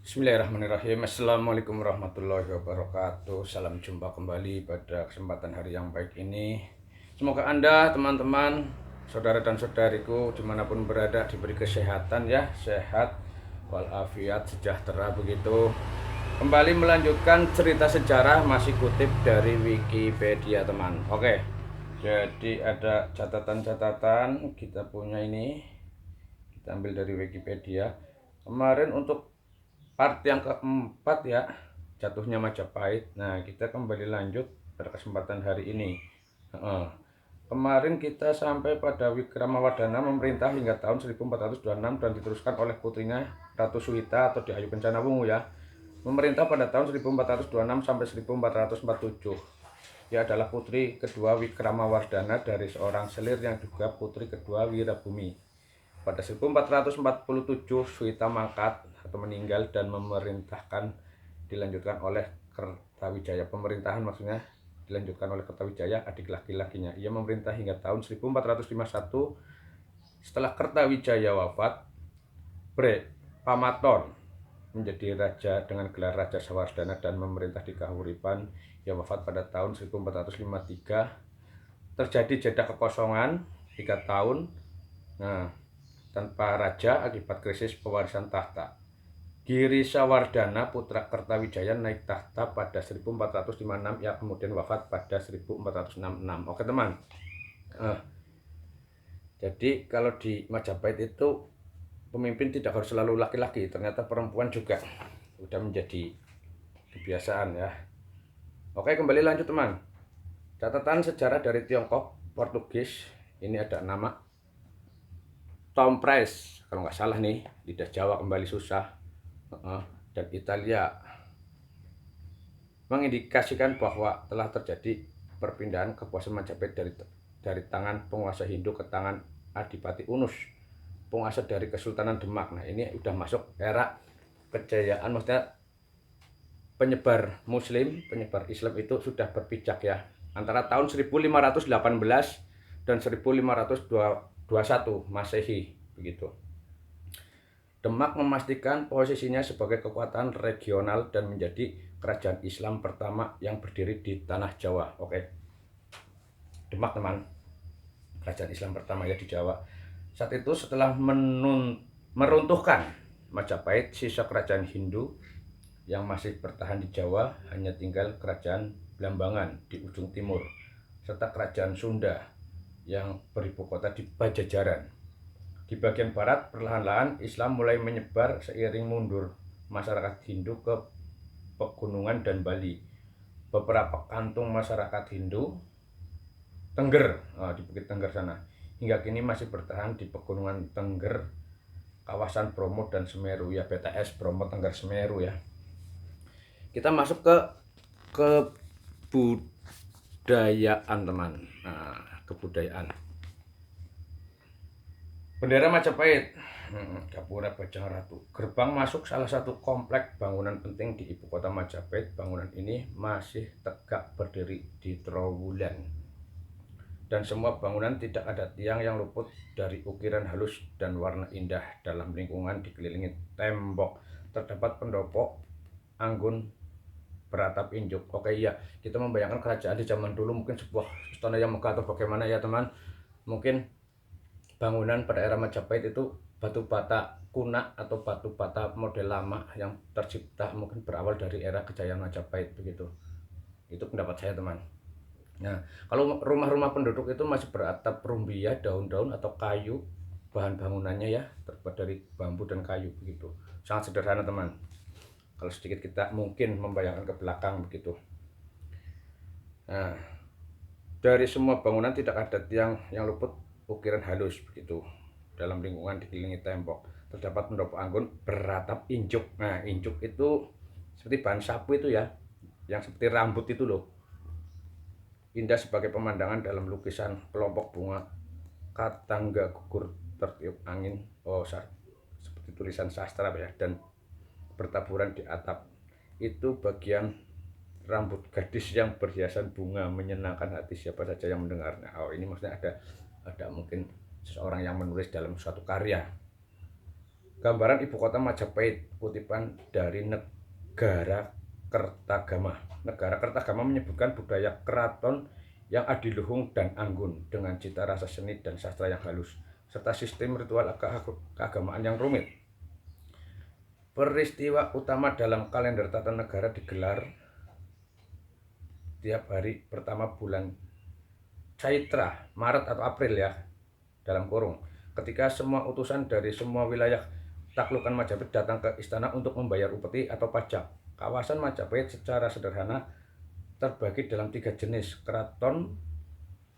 Bismillahirrahmanirrahim. Assalamualaikum warahmatullahi wabarakatuh. Salam jumpa kembali pada kesempatan hari yang baik ini. Semoga Anda, teman-teman, saudara dan saudariku dimanapun berada diberi kesehatan ya, sehat walafiat, sejahtera begitu. Kembali melanjutkan cerita sejarah, masih kutip dari Wikipedia teman. Oke, jadi ada catatan-catatan kita punya ini. Kita ambil dari Wikipedia. Kemarin untuk part yang keempat ya, jatuhnya Majapahit. Nah, kita kembali lanjut pada kesempatan hari ini. Kemarin kita sampai pada Wikramawardhana memerintah hingga tahun 1426 dan diteruskan oleh putrinya Ratu Suwita atau Dihayu Kencana Wungu ya. Memerintah pada tahun 1426 sampai 1447. Ia adalah putri kedua Wikramawardhana dari seorang selir yang juga putri kedua Wirabumi. Pada 1447 Suwita mangkat atau meninggal dan memerintahkan dilanjutkan oleh Kertawijaya. Pemerintahan maksudnya dilanjutkan oleh Kertawijaya, adik laki-lakinya. Ia memerintah hingga tahun 1451. Setelah Kertawijaya wafat, Bre Pamaton menjadi raja dengan gelar Raja Sawardhana dan memerintah di Kahuripan. Ia wafat pada tahun 1453. Terjadi jeda kekosongan 3 tahun. Nah, tanpa raja akibat krisis pewarisan tahta. Giri Sawardhana putra Kertawijaya naik tahta pada 1456, ia kemudian wafat pada 1466. Oke teman, jadi kalau di Majapahit itu pemimpin tidak harus selalu laki-laki, ternyata perempuan juga sudah menjadi kebiasaan ya. Oke, kembali lanjut teman. Catatan sejarah dari Tiongkok, Portugis, ini ada nama Tom Price, kalau nggak salah nih, lidah Jawa kembali susah. Dan Italia mengindikasikan bahwa telah terjadi perpindahan kekuasaan Majapahit dari tangan penguasa Hindu ke tangan Adipati Unus, penguasa dari Kesultanan Demak. Nah, ini udah masuk era kejayaan, maksudnya penyebar Muslim, penyebar Islam itu sudah berpijak ya. Antara tahun 1518 dan 1521 Masehi begitu. Demak memastikan posisinya sebagai kekuatan regional dan menjadi kerajaan Islam pertama yang berdiri di tanah Jawa. Oke, Demak teman, kerajaan Islam pertama ya di Jawa. Saat itu setelah meruntuhkan Majapahit, sisa kerajaan Hindu yang masih bertahan di Jawa hanya tinggal kerajaan Blambangan di ujung timur serta kerajaan Sunda yang beribu kota di Pajajaran. Di bagian barat, perlahan-lahan Islam mulai menyebar seiring mundur masyarakat Hindu ke pegunungan dan Bali. Beberapa kantung masyarakat Hindu Tengger, di Bukit Tengger sana, hingga kini masih bertahan di pegunungan Tengger, kawasan Bromo dan Semeru ya, BTS Bromo Tengger Semeru ya. Kita masuk ke kebudayaan teman. Nah, kebudayaan. Bendera Majapahit, Gapura Bajang Ratu. Gerbang masuk salah satu komplek bangunan penting di ibu kota Majapahit. Bangunan ini masih tegak berdiri di Trowulan. Dan semua bangunan tidak ada tiang yang luput dari ukiran halus dan warna indah. Dalam lingkungan dikelilingi tembok, terdapat pendopo anggun beratap injuk. Oke ya, kita membayangkan kerajaan di zaman dulu mungkin sebuah istana yang megah atau bagaimana ya teman. Mungkin bangunan pada era Majapahit itu batu bata kuno atau batu bata model lama yang tercipta mungkin berawal dari era kejayaan Majapahit begitu. Itu pendapat saya teman. Nah, kalau rumah-rumah penduduk itu masih beratap rumbia, daun-daun atau kayu, bahan bangunannya ya terbuat dari bambu dan kayu begitu. Sangat sederhana teman. Kalau sedikit kita mungkin membayangkan ke belakang begitu. Nah, dari semua bangunan tidak ada tiang yang luput ukiran halus begitu. Dalam lingkungan dikelilingi tembok, terdapat pendopo anggun beratap injuk. Nah, injuk itu seperti bahan sapu itu ya, yang seperti rambut itu loh. Indah sebagai pemandangan dalam lukisan kelompok bunga katangga gugur tertiup angin. Seperti tulisan sastra ya, dan bertaburan di atap. Itu bagian rambut gadis yang berhiasan bunga menyenangkan hati siapa saja yang mendengarnya. Oh, ini maksudnya ada mungkin seseorang yang menulis dalam suatu karya. Gambaran ibu kota Majapahit, kutipan dari Negara Kertagama. Negara Kertagama menyebutkan budaya keraton yang adiluhung dan anggun dengan cita rasa seni dan sastra yang halus, serta sistem ritual keagamaan yang rumit. Peristiwa utama dalam kalender tata negara digelar tiap hari pertama bulan Caitra, Maret atau April ya, dalam kurung, ketika semua utusan dari semua wilayah taklukan Majapahit datang ke istana untuk membayar upeti atau pajak. Kawasan Majapahit secara sederhana terbagi dalam 3 jenis keraton,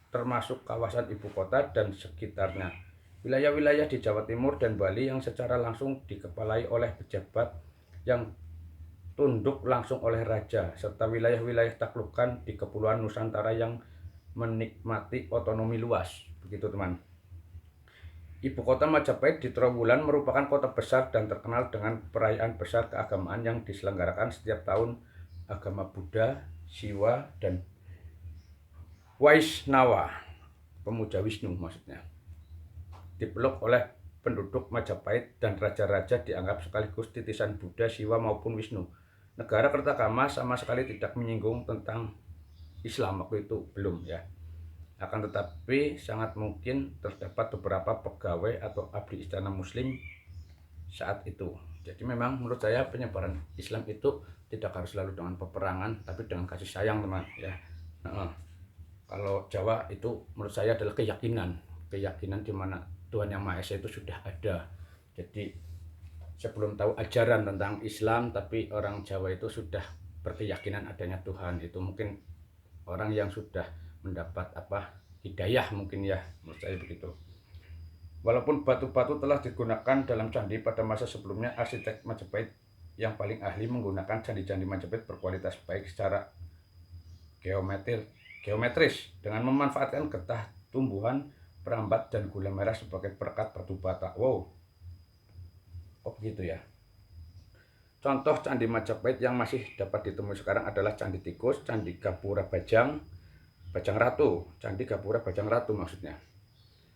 termasuk kawasan ibu kota dan sekitarnya. Wilayah-wilayah di Jawa Timur dan Bali yang secara langsung dikepalai oleh pejabat yang tunduk langsung oleh raja, serta wilayah-wilayah taklukan di Kepulauan Nusantara yang menikmati otonomi luas. Begitu teman. Ibu kota Majapahit di Trowulan merupakan kota besar dan terkenal dengan perayaan besar keagamaan yang diselenggarakan setiap tahun agama Buddha, Siwa, dan Waisnawa, pemuja Wisnu maksudnya. Dipeluk oleh penduduk Majapahit dan raja-raja dianggap sekaligus titisan Buddha, Siwa maupun Wisnu. Negara Kertagama sama sekali tidak menyinggung tentang Islam waktu itu, belum ya. Akan tetapi sangat mungkin terdapat beberapa pegawai atau abdi istana muslim saat itu. Jadi memang menurut saya penyebaran Islam itu tidak harus selalu dengan peperangan, tapi dengan kasih sayang teman ya. Kalau Jawa itu menurut saya adalah keyakinan di mana Tuhan Yang Maha Esa itu sudah ada. Jadi sebelum tahu ajaran tentang Islam, tapi orang Jawa itu sudah berkeyakinan adanya Tuhan. Itu mungkin orang yang sudah mendapat hidayah mungkin ya, menurut saya begitu. Walaupun batu-batu telah digunakan dalam candi pada masa sebelumnya, arsitek Majapahit yang paling ahli menggunakan candi-candi Majapahit berkualitas baik secara geometris dengan memanfaatkan getah tumbuhan, perambat, dan gula merah sebagai perekat batu bata. Wow, oh begitu ya. Contoh candi Majapahit yang masih dapat ditemui sekarang adalah Candi Tikus, Candi Gapura Bajang Ratu, Candi Gapura Bajang Ratu maksudnya.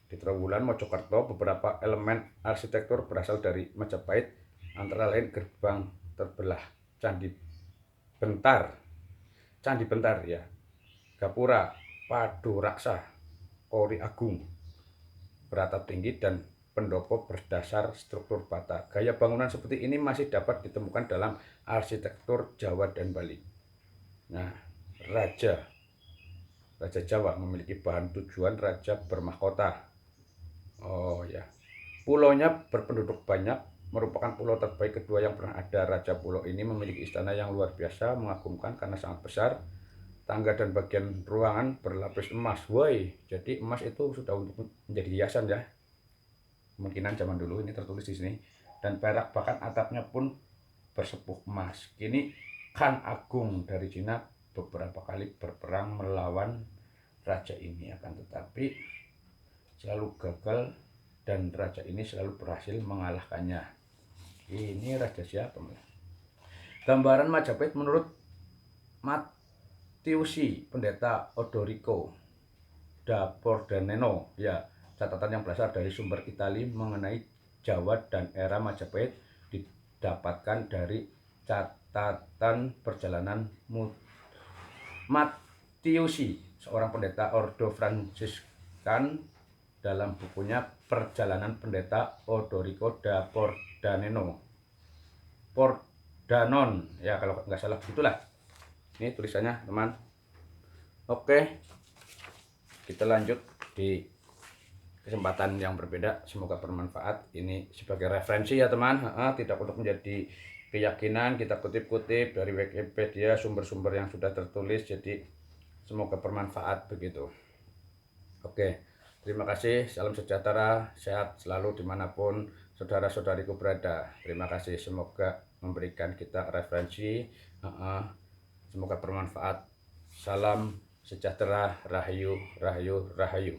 Di Trowulan, Mojokerto, beberapa elemen arsitektur berasal dari Majapahit, antara lain gerbang terbelah Candi Bentar ya, Gapura, Padu Raksa, Ori Agung, beratap tinggi, dan pendopo berdasar struktur bata. Gaya bangunan seperti ini masih dapat ditemukan dalam arsitektur Jawa dan Bali. Nah, Raja Jawa memiliki bahan tujuan raja bermahkota. Oh ya, pulaunya berpenduduk banyak, merupakan pulau terbaik kedua yang pernah ada. Raja pulau ini memiliki istana yang luar biasa mengagumkan karena sangat besar. Tangga dan bagian ruangan berlapis emas. Woi, jadi emas itu sudah untuk menjadi hiasan ya. Kemungkinan zaman dulu ini tertulis di sini. Dan perak, bahkan atapnya pun bersepuh emas. Kini Khan Agung dari Cina beberapa kali berperang melawan raja ini, akan tetapi selalu gagal dan raja ini selalu berhasil mengalahkannya. Ini raja siapa? Gambaran Majapahit menurut Matiusi, Pendeta Odorico da Pordenone ya. Catatan yang berasal dari sumber Itali mengenai Jawa dan era Majapahit didapatkan dari catatan perjalanan Matiusi, seorang pendeta Ordo Fransiskan, dalam bukunya Perjalanan Pendeta Odorico da Pordanon ya, kalau nggak salah begitulah. Ini tulisannya teman. Oke, kita lanjut di kesempatan yang berbeda. Semoga bermanfaat. Ini sebagai referensi ya teman, tidak untuk menjadi keyakinan. Kita kutip-kutip dari Wikipedia, sumber-sumber yang sudah tertulis. Jadi semoga bermanfaat begitu. Oke, terima kasih. Salam sejahtera, sehat selalu dimanapun saudara-saudariku berada. Terima kasih. Semoga memberikan kita referensi. Semoga bermanfaat. Salam sejahtera, rahayu, rahayu, rahayu.